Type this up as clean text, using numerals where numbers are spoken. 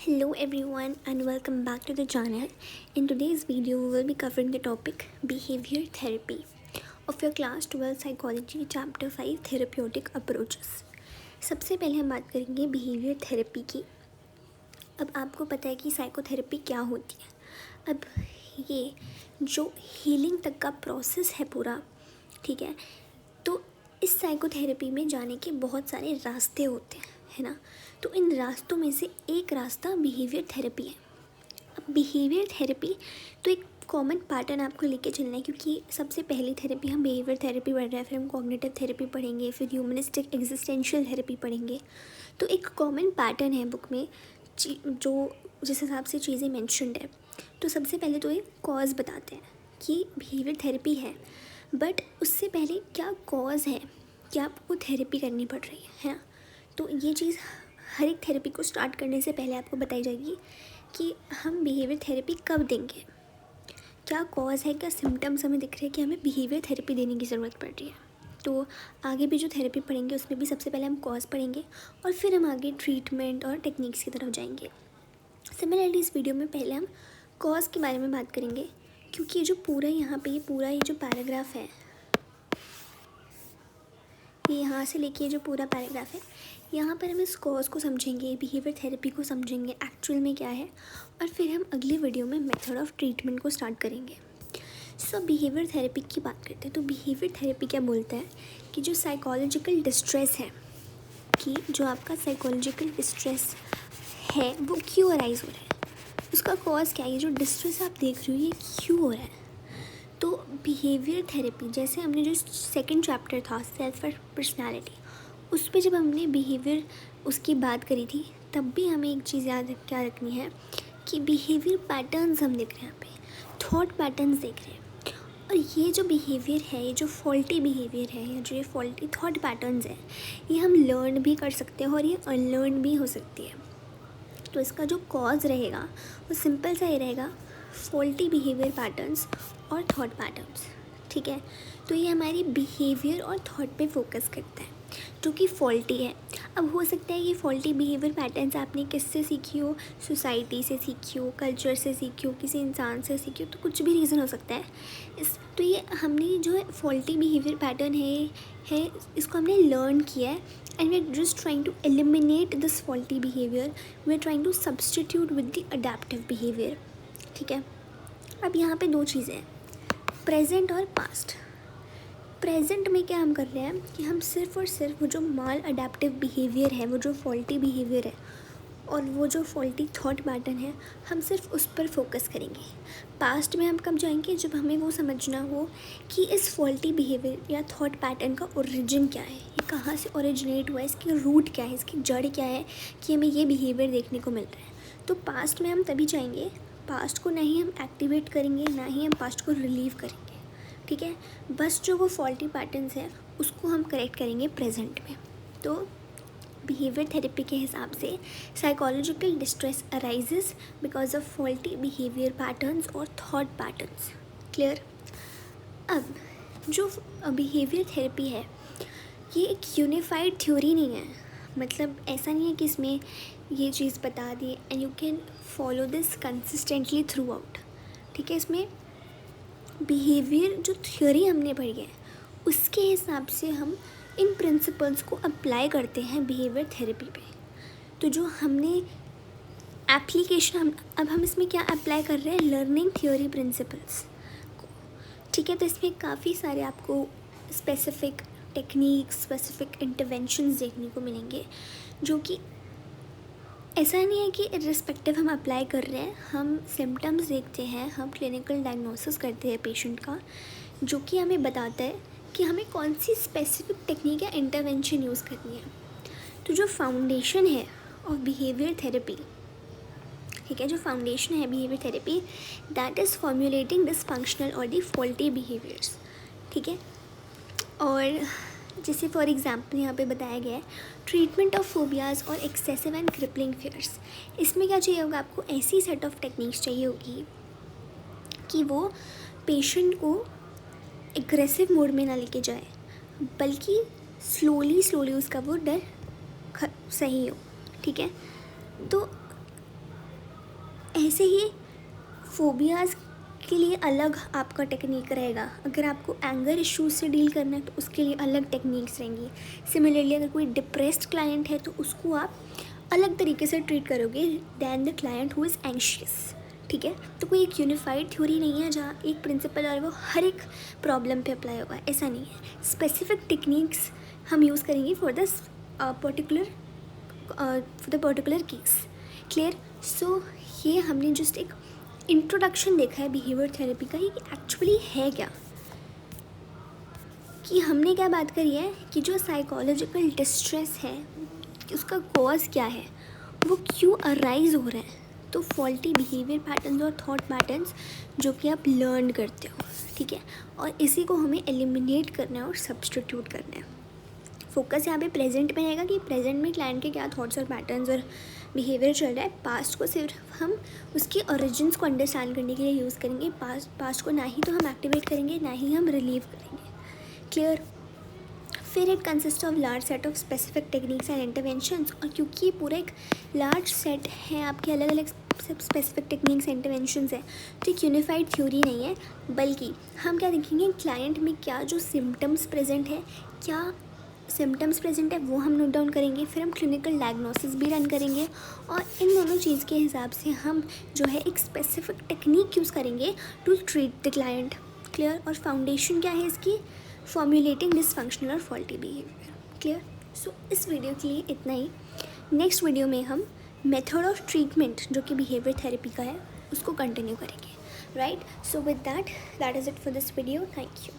Hello everyone and welcome back to the channel. In today's video we will be covering the topic behavior therapy of your class 12 psychology chapter 5 therapeutic approaches. सबसे पहले हम बात करेंगे behaviour therapy की। अब आपको पता है कि साइकोथेरेपी क्या होती है। अब ये जो हीलिंग तक का प्रोसेस है पूरा, ठीक है, तो इस साइकोथेरेपी में जाने के बहुत सारे रास्ते होते हैं, है ना। तो इन रास्तों में से एक रास्ता बिहेवियर थेरेपी है। अब बिहेवियर थेरेपी तो एक कॉमन पैटर्न आपको लेके चलना है, क्योंकि सबसे पहली थेरेपी हम बिहेवियर थेरेपी पढ़ रहे हैं, फिर हम कॉग्निटिव थेरेपी पढ़ेंगे, फिर ह्यूमनिस्टिक एग्जिस्टेंशियल थेरेपी पढ़ेंगे। तो एक कॉमन पैटर्न है बुक में जो जिस हिसाब से चीज़ें मैंशनड है। तो सबसे पहले तो एक कॉज बताते हैं कि बिहेवियर थेरेपी है, बट उससे पहले क्या कॉज है कि आपको थेरेपी करनी पड़ रही है ना। तो ये चीज़ हर एक थेरेपी को स्टार्ट करने से पहले आपको बताई जाएगी कि हम बिहेवियर थेरेपी कब देंगे, क्या कॉज है, क्या सिम्टम्स हमें दिख रहे हैं कि हमें बिहेवियर थेरेपी देने की ज़रूरत पड़ रही है। तो आगे भी जो थेरेपी पढ़ेंगे उसमें भी सबसे पहले हम कॉज पढ़ेंगे और फिर हम आगे ट्रीटमेंट और टेक्निक्स की तरफ जाएंगे। सिमिलरली इस वीडियो में पहले हम कॉज के बारे में बात करेंगे, क्योंकि ये जो पूरा यहाँ पे ये जो पैराग्राफ है, ये यहाँ से लेके जो पूरा पैराग्राफ है, यहाँ पर हम इस कॉज को समझेंगे, बिहेवियर थेरेपी को समझेंगे एक्चुअल में क्या है, और फिर हम अगली वीडियो में मेथड ऑफ ट्रीटमेंट को स्टार्ट करेंगे। सो बिहेवियर थेरेपी की बात करते हैं। तो बिहेवियर थेरेपी क्या बोलता है कि जो साइकोलॉजिकल डिस्ट्रेस है, कि जो आपका साइकोलॉजिकल डिस्ट्रेस है वो क्यों अराइज हो रहा है, उसका कॉज क्या है, ये जो डिस्ट्रेस आप देख रहे हो ये क्यों हो रहा है। तो बिहेवियर थेरेपी, जैसे हमने जो सेकंड चैप्टर था सेल्फ पर्सनालिटी, उस पर जब हमने बिहेवियर उसकी बात करी थी, तब भी हमें एक चीज़ याद क्या रखनी है कि बिहेवियर पैटर्न्स हम देख रहे हैं, यहाँ पे थॉट पैटर्न्स देख रहे हैं। और ये जो बिहेवियर है, ये जो फॉल्टी बिहेवियर है या जो ये फॉल्टी थॉट पैटर्न्स है, ये हम लर्न भी कर सकते हैं और ये अनलर्न भी हो सकती है। तो इसका जो कॉज रहेगा वो सिंपल सा ही रहेगा, फॉल्टी बिहेवियर पैटर्न्स और थॉट पैटर्न्स, ठीक है। तो ये हमारी बिहेवियर और थॉट पे फोकस करता है जो कि फॉल्टी है। अब हो सकता है ये फॉल्टी बिहेवियर पैटर्न्स आपने किससे सीखी हो, सोसाइटी से सीखी हो, कल्चर से सीखी हो, किसी इंसान से सीखी हो, तो कुछ भी रीज़न हो सकता है। तो ये हमने जो है फॉल्टी बिहेवियर पैटर्न है इसको हमने लर्न किया है, and we are just trying to eliminate this faulty behaviour, we are trying to substitute with the adaptive behaviour, ठीक है। अब यहाँ पे दो चीज़ें हैं, प्रेजेंट और पास्ट। प्रेजेंट में क्या हम कर रहे हैं कि हम सिर्फ और सिर्फ वो जो माल अडेप्टिव बिहेवियर है, वो जो फॉल्टी बिहेवियर है और वो जो फॉल्टी थॉट पैटर्न है, हम सिर्फ उस पर फोकस करेंगे। पास्ट में हम कब जाएंगे, जब हमें वो समझना हो कि इस फॉल्टी बिहेवियर या थॉट पैटर्न का ओरिजिन क्या है, ये कहाँ से ओरिजिनेट हुआ है, इसकी रूट क्या है, इसकी जड़ क्या है कि हमें ये बिहेवियर देखने को मिल रहा है। तो पास्ट में हम तभी जाएंगे, पास्ट को ना ही हम एक्टिवेट करेंगे, ना ही हम पास्ट को रिलीव करेंगे, ठीक है। बस जो वो फॉल्टी पैटर्न्स है उसको हम करेक्ट करेंगे प्रेजेंट में। तो बिहेवियर थेरेपी के हिसाब से psychological distress arises because of faulty behaviour patterns और थॉट पैटर्न्स। क्लियर। अब जो बिहेवियर थेरेपी है ये एक यूनिफाइड थ्योरी नहीं है, मतलब ऐसा नहीं है कि इसमें ये चीज़ बता दी and you can follow this consistently throughout, ठीक है। इसमें बिहेवियर जो थ्योरी हमने पढ़ी है उसके हिसाब से हम इन प्रिंसिपल्स को अप्लाई करते हैं बिहेवियर थेरेपी पे। तो जो हमने एप्लीकेशन अब हम इसमें क्या अप्लाई कर रहे हैं, लर्निंग थ्योरी प्रिंसिपल्स को, ठीक है। तो इसमें काफ़ी सारे आपको स्पेसिफिक टेक्निक्स, स्पेसिफिक इंटरवेंशंस देखने को मिलेंगे, जो कि ऐसा नहीं है कि इर्रिस्पेक्टिव हम अप्लाई कर रहे हैं, हम सिम्टम्स देखते हैं, हम क्लिनिकल डायग्नोसिस करते हैं पेशेंट का, जो कि हमें बताता है कि हमें कौन सी स्पेसिफिक टेक्निक या इंटरवेंशन यूज़ करनी है। तो जो फाउंडेशन है ऑफ बिहेवियर थेरेपी, ठीक है, जो फाउंडेशन है behaviour therapy, that is formulating dysfunctional और दी फॉल्टी बिहेवियर्स, ठीक है। और जैसे फॉर एग्जांपल यहाँ पे बताया गया है ट्रीटमेंट ऑफ फोबियाज़ और एक्सेसिव एंड क्रिपलिंग फियर्स। इसमें क्या चाहिए होगा, आपको ऐसी सेट ऑफ टेक्निक्स चाहिए होगी कि वो पेशेंट को एग्रेसिव मोड में ना लेके जाए, बल्कि स्लोली उसका वो डर सही हो, ठीक है। तो ऐसे ही फोबियाज़ के लिए अलग आपका टेक्निक रहेगा। अगर आपको एंगर इश्यूज से डील करना है तो उसके लिए अलग टेक्निक्स रहेंगी। सिमिलरली अगर कोई डिप्रेस्ड क्लाइंट है तो उसको आप अलग तरीके से ट्रीट करोगे than the client who is anxious. ठीक है, तो कोई एक यूनिफाइड थ्योरी नहीं है जहाँ एक प्रिंसिपल और वो हर एक प्रॉब्लम पे अप्लाई होगा, ऐसा नहीं है। स्पेसिफिक टेक्निक्स हम यूज़ करेंगे for the particular case. Clear? So ये हमने जस्ट एक इंट्रोडक्शन देखा है बिहेवियर थेरेपी का, ये एक्चुअली है क्या, कि हमने क्या बात करी है कि जो साइकोलॉजिकल डिस्ट्रेस है उसका कॉज क्या है, वो क्यों अराइज हो रहा है। तो फॉल्टी बिहेवियर पैटर्न्स और थॉट पैटर्न्स जो कि आप लर्न करते हो, ठीक है, और इसी को हमें एलिमिनेट करना है और सब्स्टिट्यूट करना है। फोकस यहाँ पे प्रेजेंट में रहेगा कि प्रेजेंट में क्लाइंट के क्या थॉट्स और पैटर्न्स और बिहेवियर चल रहा है। पास्ट को सिर्फ हम उसके ओरिजिन्स को अंडरस्टैंड करने के लिए यूज़ करेंगे। पास्ट को ना ही तो हम एक्टिवेट करेंगे ना ही हम रिलीव करेंगे। क्लियर? फिर it consist of large set of specific techniques and interventions, और क्योंकि ये पूरा एक लार्ज सेट है, आपके अलग अलग स्पेसिफिक टेक्निक्स इंटरवेंशंस है, तो एक यूनिफाइड थ्योरी नहीं है, बल्कि हम क्या देखेंगे क्लाइंट में क्या जो सिम्टम्स प्रेजेंट है, क्या सिम्टम्स प्रेजेंट है वो हम नोट डाउन करेंगे। फिर हम क्लिनिकल डायग्नोसिस भी रन करेंगे और इन दोनों चीज़ के हिसाब से हम जो है एक स्पेसिफिक टेक्निक यूज़ करेंगे to treat the client. Clear? और फाउंडेशन क्या है इसकी? फॉर्मुलेटिंग डिसफंक्शनल और फॉल्टी बिहेवियर। क्लियर? सो इस वीडियो के लिए इतना ही। नेक्स्ट वीडियो में हम मेथड ऑफ ट्रीटमेंट जो कि बिहेवियर थेरेपी का है उसको कंटिन्यू करेंगे। Right? So with that is it for this video. Thank you.